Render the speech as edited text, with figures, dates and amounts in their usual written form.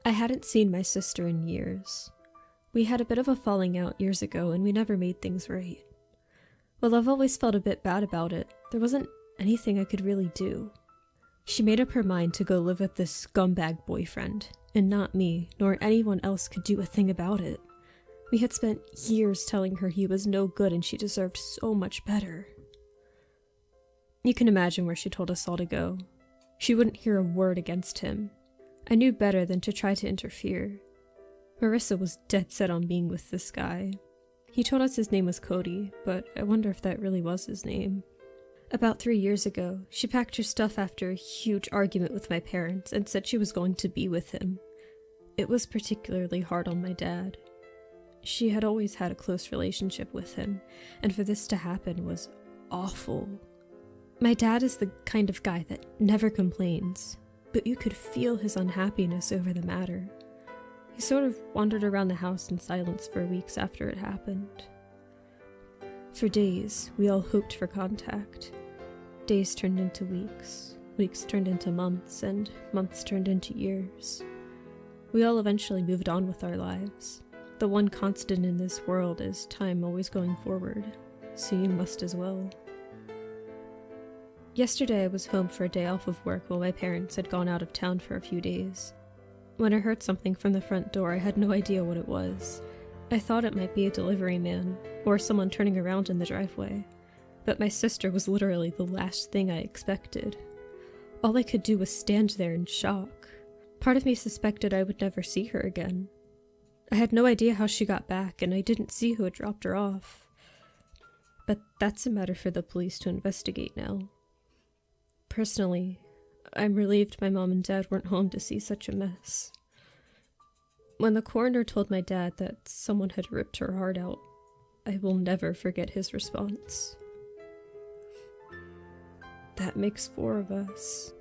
I hadn't seen my sister in years. We had a bit of a falling out years ago and we never made things right. While I've always felt a bit bad about it, there wasn't anything I could really do. She made up her mind to go live with this scumbag boyfriend, and not me, nor anyone else could do a thing about it. We had spent years telling her he was no good and she deserved so much better. You can imagine where she told us all to go. She wouldn't hear a word against him. I knew better than to try to interfere. Marissa was dead set on being with this guy. He told us his name was Cody, but I wonder if that really was his name. About 3 years ago, she packed her stuff after a huge argument with my parents and said she was going to be with him. It was particularly hard on my dad. She had always had a close relationship with him, and for this to happen was awful. My dad is the kind of guy that never complains, but you could feel his unhappiness over the matter. He sort of wandered around the house in silence for weeks after it happened. For days, we all hoped for contact. Days turned into weeks, weeks turned into months, and months turned into years. We all eventually moved on with our lives. The one constant in this world is time always going forward, so you must as well. Yesterday I was home for a day off of work while my parents had gone out of town for a few days. When I heard something from the front door, I had no idea what it was. I thought it might be a delivery man, or someone turning around in the driveway, but my sister was literally the last thing I expected. All I could do was stand there in shock. Part of me suspected I would never see her again. I had no idea how she got back, and I didn't see who had dropped her off. But that's a matter for the police to investigate now. Personally, I'm relieved my mom and dad weren't home to see such a mess. When the coroner told my dad that someone had ripped her heart out, I will never forget his response. That makes 4 of us.